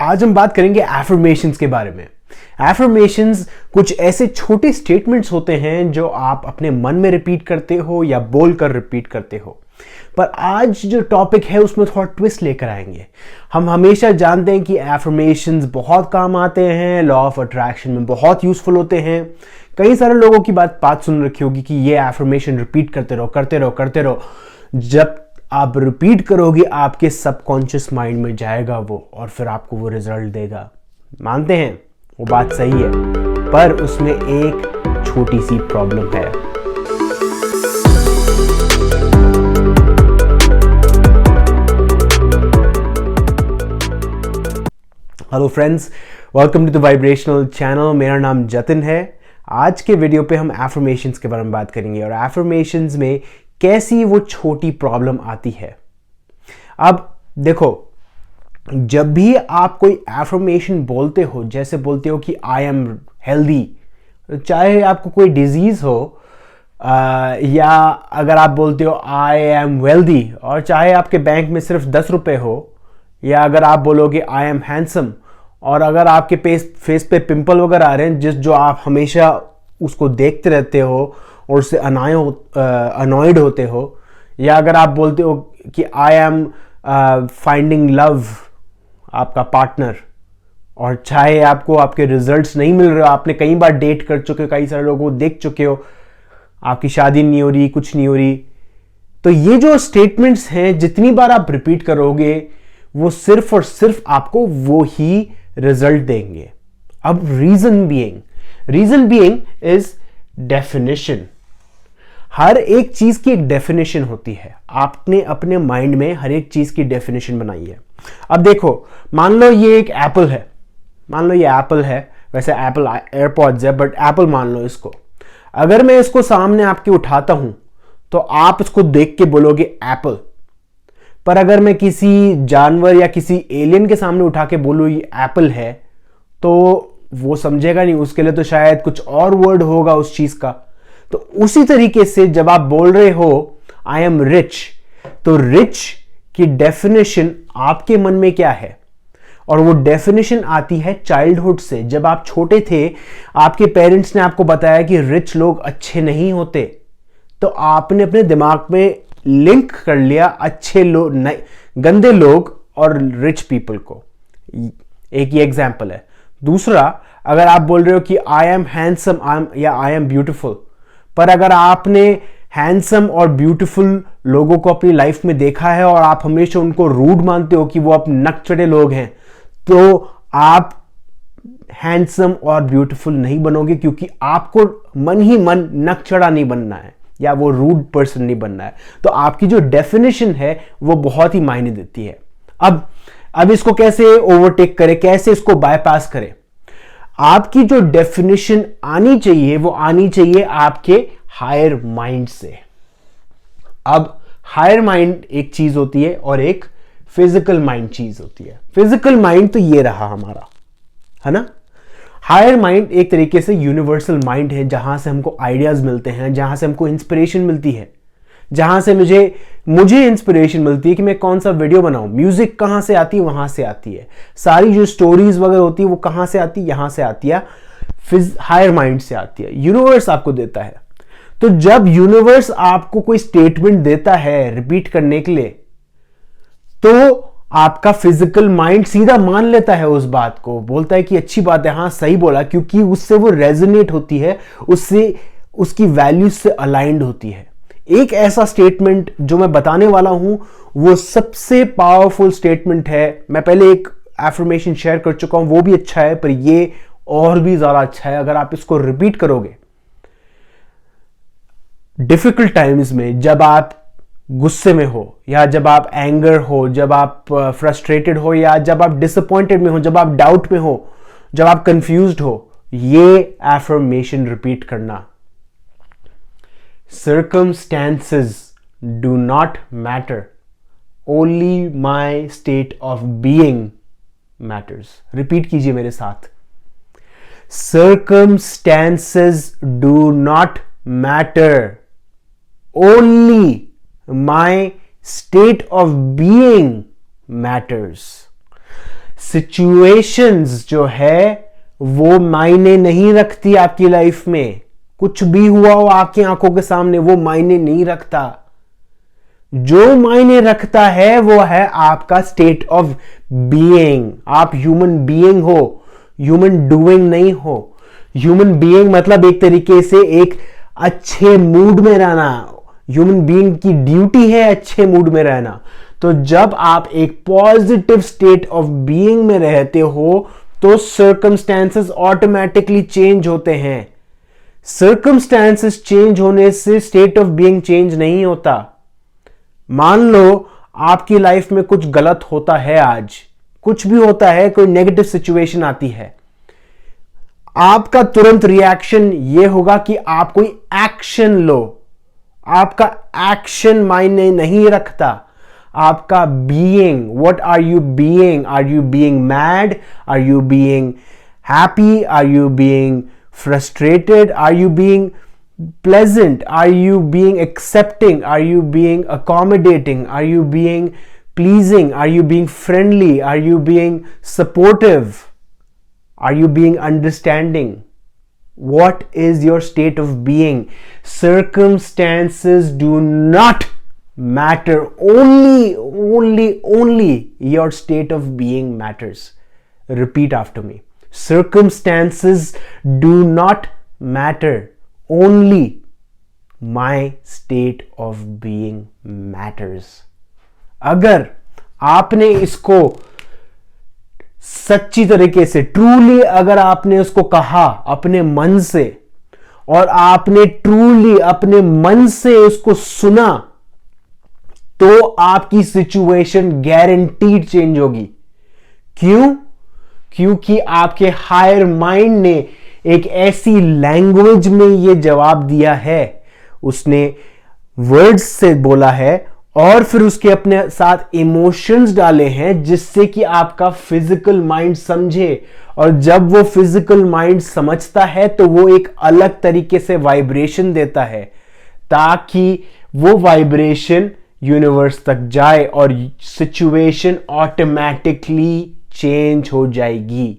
आज हम बात करेंगे एफर्मेशंस के बारे में। एफर्मेशंस कुछ ऐसे छोटे स्टेटमेंट्स होते हैं जो आप अपने मन में रिपीट करते हो या बोलकर रिपीट करते हो। पर आज जो टॉपिक है उसमें थोड़ा ट्विस्ट लेकर आएंगे। हम हमेशा जानते हैं कि एफर्मेशंस बहुत काम आते हैं, लॉ ऑफ अट्रैक्शन में बहुत यूजफुल होते हैं। कई सारे लोगों की बात सुन रखी होगी कि ये एफर्मेशन रिपीट करते रहो करते रहो करते रहो। जब आप रिपीट करोगे आपके सबकॉन्शियस माइंड में जाएगा वो, और फिर आपको वो रिजल्ट देगा। मानते हैं वो बात सही है, पर उसमें एक छोटी सी प्रॉब्लम है। Hello friends, welcome to the vibrational channel. मेरा नाम जतिन है। आज के वीडियो पे हम एफर्मेशंस के बारे में बात करेंगे और एफर्मेशंस में कैसी वो छोटी प्रॉब्लम आती है। अब देखो, जब भी आप कोई एफर्मेशन बोलते हो, जैसे बोलते हो कि आई एम हेल्दी, चाहे आपको कोई डिजीज हो या अगर आप बोलते हो आई एम वेल्दी, और चाहे आपके बैंक में सिर्फ 10 रुपए हो, या अगर आप बोलोगे आई एम हैंडसम, और अगर आपके फेस पे पिंपल वगैरह आ रहे हैं जो आप हमेशा उसको देखते रहते हो और उससे अनॉयड होते हो, या अगर आप बोलते हो कि आई एम फाइंडिंग लव, आपका पार्टनर, और चाहे आपको आपके रिजल्ट्स नहीं मिल रहे हो, आपने कई बार डेट कर चुके हो, कई सारे लोगों को देख चुके हो, आपकी शादी नहीं हो रही, कुछ नहीं हो रही, तो ये जो स्टेटमेंट्स हैं जितनी बार आप रिपीट करोगे वो सिर्फ और सिर्फ आपको वो ही रिजल्ट देंगे। अब रीजन बीइंग इज डेफिनेशन। हर एक चीज की एक डेफिनेशन होती है। आपने अपने माइंड में हर एक चीज की डेफिनेशन बनाई है। अब देखो, मान लो ये एक एप्पल है, वैसे एप्पल एयरपॉड्स है, बट एप्पल मान लो इसको। अगर मैं इसको सामने आपके उठाता हूं तो आप इसको देख के बोलोगे एप्पल, पर अगर मैं किसी जानवर या किसी एलियन के सामने उठा के बोलूं ये एप्पल है, तो वो समझेगा नहीं, उसके लिए तो शायद कुछ और वर्ड होगा उस चीज का। तो उसी तरीके से जब आप बोल रहे हो आई एम रिच, तो रिच की डेफिनेशन आपके मन में क्या है, और वो डेफिनेशन आती है चाइल्डहुड से। जब आप छोटे थे, आपके पेरेंट्स ने आपको बताया कि रिच लोग अच्छे नहीं होते, तो आपने अपने दिमाग में लिंक कर लिया अच्छे लोग, गंदे लोग और रिच पीपल को। एक ये एग्जाम्पल है। दूसरा, अगर आप बोल रहे हो कि आई एम हैंडसम या आई एम ब्यूटिफुल, पर अगर आपने हैंडसम और ब्यूटीफुल लोगों को अपनी लाइफ में देखा है और आप हमेशा उनको रूड मानते हो कि वो अब नकचढ़े लोग हैं, तो आप हैंडसम और ब्यूटीफुल नहीं बनोगे, क्योंकि आपको मन ही मन नकचढ़ा नहीं बनना है या वो रूड पर्सन नहीं बनना है। तो आपकी जो डेफिनेशन है वो बहुत ही मायने देती है। अब इसको कैसे ओवरटेक करें, कैसे इसको बायपास करें? आपकी जो डेफिनेशन आनी चाहिए वो आनी चाहिए आपके हायर माइंड से। अब हायर माइंड एक चीज होती है और एक फिजिकल माइंड चीज होती है। फिजिकल माइंड तो ये रहा हमारा, है ना। हायर माइंड एक तरीके से यूनिवर्सल माइंड है, जहां से हमको आइडियाज मिलते हैं, जहां से हमको इंस्पिरेशन मिलती है, जहां से मुझे इंस्पिरेशन मिलती है कि मैं कौन सा वीडियो बनाऊं। म्यूजिक कहां से आती है? वहां से आती है। सारी जो स्टोरीज वगैरह होती है वो कहां से आती है? यहां से आती है, हायर माइंड से आती है। यूनिवर्स आपको देता है। तो जब यूनिवर्स आपको कोई स्टेटमेंट देता है रिपीट करने के लिए, तो आपका फिजिकल माइंड सीधा मान लेता है उस बात को, बोलता है कि अच्छी बात है, हाँ सही बोला, क्योंकि उससे वो रेजोनेट होती है, उससे उसकी वैल्यूज से अलाइंड होती है। एक ऐसा स्टेटमेंट जो मैं बताने वाला हूं वो सबसे पावरफुल स्टेटमेंट है। मैं पहले एक एफर्मेशन शेयर कर चुका हूं, वो भी अच्छा है, पर ये और भी ज्यादा अच्छा है। अगर आप इसको रिपीट करोगे डिफिकल्ट टाइम्स में, जब आप गुस्से में हो, या जब आप एंगर हो, जब आप फ्रस्ट्रेटेड हो, या जब आप डिसअपॉइंटेड में हो, जब आप डाउट में हो, जब आप कंफ्यूज्ड हो, ये एफर्मेशन रिपीट करना। Circumstances do not matter, only my state of being matters. Repeat कीजिए मेरे साथ। Circumstances do not matter, only my state of being matters. Situations जो है वो मायने नहीं रखती आपकी लाइफ में। कुछ भी हुआ हो आपकी आंखों के सामने, वो मायने नहीं रखता। जो मायने रखता है वो है आपका स्टेट ऑफ बीइंग। आप ह्यूमन बीइंग हो, ह्यूमन डूइंग नहीं हो। ह्यूमन बीइंग मतलब एक तरीके से एक अच्छे मूड में रहना। ह्यूमन बीइंग की ड्यूटी है अच्छे मूड में रहना। तो जब आप एक पॉजिटिव स्टेट ऑफ बीइंग में रहते हो तो सर्कमस्टेंसेस ऑटोमेटिकली चेंज होते हैं। सर्कमस्टेंसेस चेंज होने से स्टेट ऑफ बीइंग चेंज नहीं होता। मान लो आपकी लाइफ में कुछ गलत होता है, आज कुछ भी होता है, कोई नेगेटिव सिचुएशन आती है, आपका तुरंत रिएक्शन यह होगा कि आप कोई एक्शन लो। आपका एक्शन मायने नहीं रखता, आपका being. What are you being? Are you being mad? Are you being happy? Are you being frustrated? Are you being pleasant? Are you being accepting? Are you being accommodating? Are you being pleasing? Are you being friendly? Are you being supportive? Are you being understanding? What is your state of being? Circumstances do not matter. Only your state of being matters. Repeat after me. Circumstances do not matter. Only my state of being matters. अगर आपने इसको सच्ची तरीके से, truly अगर आपने उसको कहा अपने मन से और आपने ट्रूली अपने मन से उसको सुना, तो आपकी सिचुएशन गारंटीड चेंज होगी। क्यों? क्योंकि आपके हायर माइंड ने एक ऐसी लैंग्वेज में यह जवाब दिया है, उसने वर्ड्स से बोला है और फिर उसके अपने साथ इमोशंस डाले हैं जिससे कि आपका फिजिकल माइंड समझे। और जब वो फिजिकल माइंड समझता है तो वो एक अलग तरीके से वाइब्रेशन देता है, ताकि वो वाइब्रेशन यूनिवर्स तक जाए और सिचुएशन ऑटोमेटिकली चेंज हो जाएगी।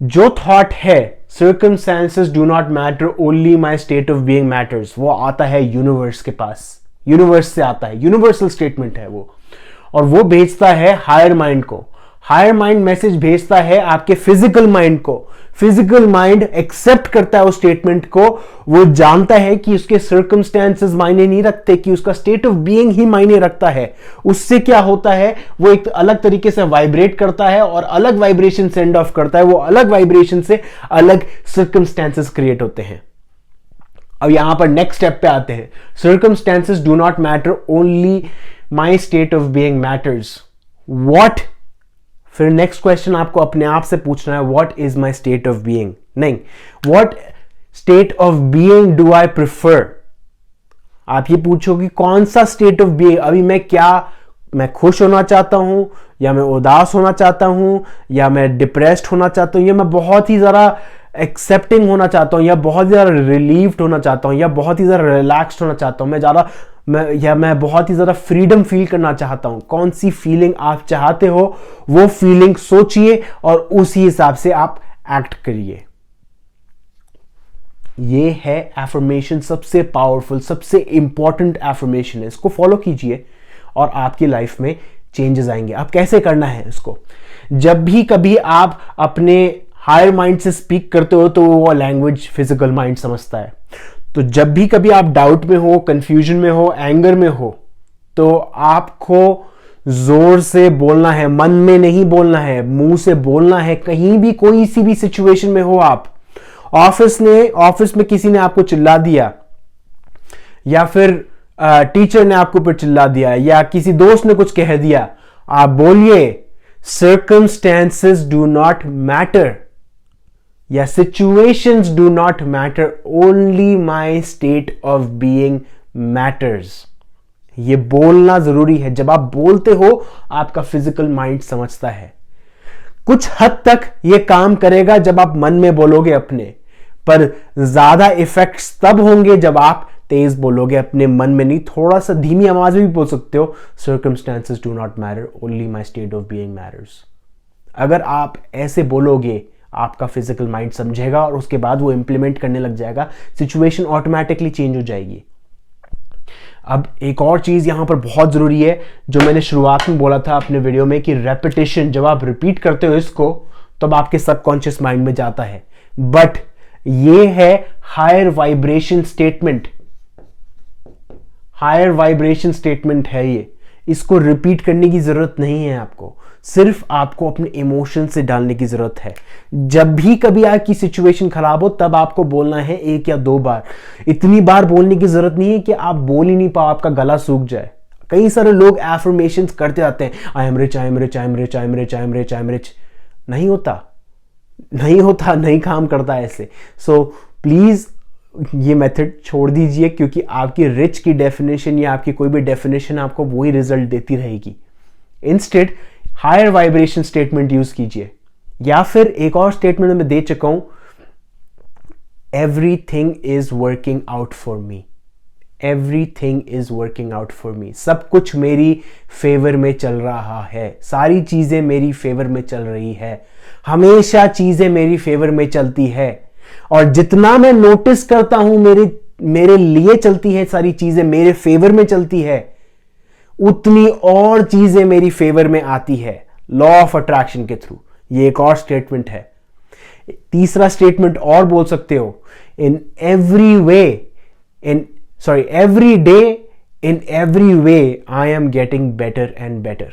जो थॉट है circumstances do not matter, only my state of being matters, वो आता है यूनिवर्स के पास, यूनिवर्स से आता है, यूनिवर्सल स्टेटमेंट है वो, और वो भेजता है हायर माइंड को। हायर माइंड मैसेज भेजता है आपके फिजिकल माइंड को। फिजिकल माइंड एक्सेप्ट करता है उस स्टेटमेंट को। वो जानता है कि उसके सर्कमस्टेंसेस मायने नहीं रखते, कि उसका स्टेट ऑफ बीइंग ही मायने रखता है। उससे क्या होता है, वो एक अलग तरीके से वाइब्रेट करता है और अलग वाइब्रेशन सेंड ऑफ करता है। वो अलग वाइब्रेशन से अलग सर्कमस्टेंसेस क्रिएट होते हैं। अब यहां पर नेक्स्ट स्टेप पे आते हैं। Circumstances do not matter, only my state of being matters. What, फिर नेक्स्ट क्वेश्चन आपको अपने आप से पूछना है, what is my state of being? नहीं, what state of being do I prefer? आप ये पूछोगे कौन सा स्टेट ऑफ बीइंग, अभी मैं खुश होना चाहता हूं, या मैं उदास होना चाहता हूं, या मैं डिप्रेस्ड होना चाहता हूं, या मैं बहुत ही ज्यादा एक्सेप्टिंग होना चाहता हूं, या बहुत ज्यादा रिलीव्ड होना चाहता हूं, या बहुत ही ज्यादा रिलैक्स्ड होना चाहता हूं, मैं बहुत ही ज्यादा फ्रीडम फील करना चाहता हूं। कौन सी फीलिंग आप चाहते हो वो फीलिंग सोचिए और उसी हिसाब से आप एक्ट करिए। ये है एफर्मेशन, सबसे पावरफुल, सबसे इंपॉर्टेंट एफर्मेशन है। इसको फॉलो कीजिए और आपकी लाइफ में चेंजेस आएंगे। अब कैसे करना है इसको? जब भी कभी आप अपने हायर माइंड से स्पीक करते हो तो वो लैंग्वेज फिजिकल माइंड समझता है। तो जब भी कभी आप डाउट में हो, कंफ्यूजन में हो, एंगर में हो, तो आपको जोर से बोलना है, मन में नहीं बोलना है, मुंह से बोलना है। कहीं भी कोई सी भी सिचुएशन में हो आप, ऑफिस में किसी ने आपको चिल्ला दिया, या फिर टीचर ने आपको ऊपर चिल्ला दिया, या किसी दोस्त ने कुछ कह दिया, आप बोलिए circumstances do not matter या situations do not matter, only my state of being matters। ये बोलना जरूरी है। जब आप बोलते हो आपका फिजिकल माइंड समझता है। कुछ हद तक ये काम करेगा जब आप मन में बोलोगे अपने, पर ज्यादा इफेक्ट्स तब होंगे जब आप तेज बोलोगे, अपने मन में नहीं, थोड़ा सा धीमी आवाज में भी बोल सकते हो, circumstances do not matter, only my state of being matters. अगर आप ऐसे बोलोगे, आपका फिजिकल माइंड समझेगा और उसके बाद वो इंप्लीमेंट करने लग जाएगा, सिचुएशन ऑटोमेटिकली चेंज हो जाएगी। अब एक और चीज यहां पर बहुत जरूरी है, जो मैंने शुरुआत में बोला था अपने वीडियो में, कि रेपिटेशन, जब आप रिपीट करते हो इसको, तब आपके सबकॉन्शियस माइंड में जाता है। बट ये है higher vibration statement, higher vibration statement है ये। इसको रिपीट करने की जरूरत नहीं है आपको, सिर्फ आपको अपने इमोशन से डालने की जरूरत है। जब भी कभी आपकी सिचुएशन खराब हो, तब आपको बोलना है 1 या 2 बार। इतनी बार बोलने की जरूरत नहीं है कि आप बोल ही नहीं पाओ, आपका गला सूख जाए। कई सारे लोग एफर्मेशंस करते आते हैं, I am rich, I am rich, I am rich, I am rich, I am rich, I am rich. नहीं होता, नहीं होता, नहीं काम करता ऐसे। सो प्लीज ये मेथड छोड़ दीजिए, क्योंकि आपकी रिच की डेफिनेशन या आपकी कोई भी डेफिनेशन आपको वही रिजल्ट देती रहेगी। Instead higher vibration statement use कीजिए, या फिर एक और स्टेटमेंट मैं दे चुका हूं, everything is working out for me, everything is working out for me. सब कुछ मेरी फेवर में चल रहा है, सारी चीजें मेरी फेवर में चल रही है, हमेशा चीजें मेरी फेवर में चलती है। और जितना मैं नोटिस करता हूं मेरे लिए चलती है सारी चीजें, मेरे फेवर में चलती है, उतनी और चीजें मेरी फेवर में आती है, लॉ ऑफ अट्रैक्शन के थ्रू। ये एक और स्टेटमेंट है। तीसरा स्टेटमेंट और बोल सकते हो, in every way, every day, in every way I am getting better and better.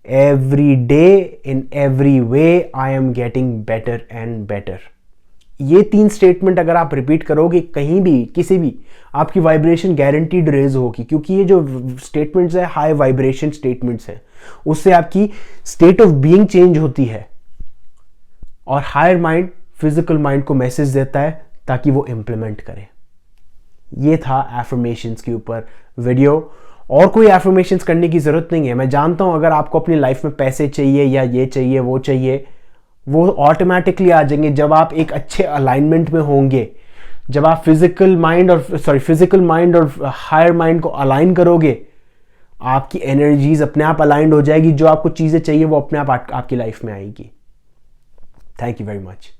Every day, in every way I am getting better and better. ये 3 स्टेटमेंट अगर आप रिपीट करोगे कहीं भी, किसी भी, आपकी वाइब्रेशन गारंटीड रेज होगी, क्योंकि ये जो स्टेटमेंट्स है हाई वाइब्रेशन स्टेटमेंट्स हैं, उससे आपकी स्टेट ऑफ बीइंग चेंज होती है और हायर माइंड फिजिकल माइंड को मैसेज देता है ताकि वो इंप्लीमेंट करे। ये था एफर्मेशंस के ऊपर वीडियो, और कोई एफर्मेशंस करने की जरूरत नहीं है। मैं जानता हूं अगर आपको अपनी लाइफ में पैसे चाहिए या ये चाहिए वो चाहिए, वो ऑटोमेटिकली आ जाएंगे जब आप एक अच्छे अलाइनमेंट में होंगे। जब आप फिजिकल माइंड और हायर माइंड को अलाइन करोगे, आपकी एनर्जीज अपने आप अलाइंड हो जाएगी, जो आपको चीजें चाहिए वो अपने आप आपकी लाइफ में आएगी। Thank you very much.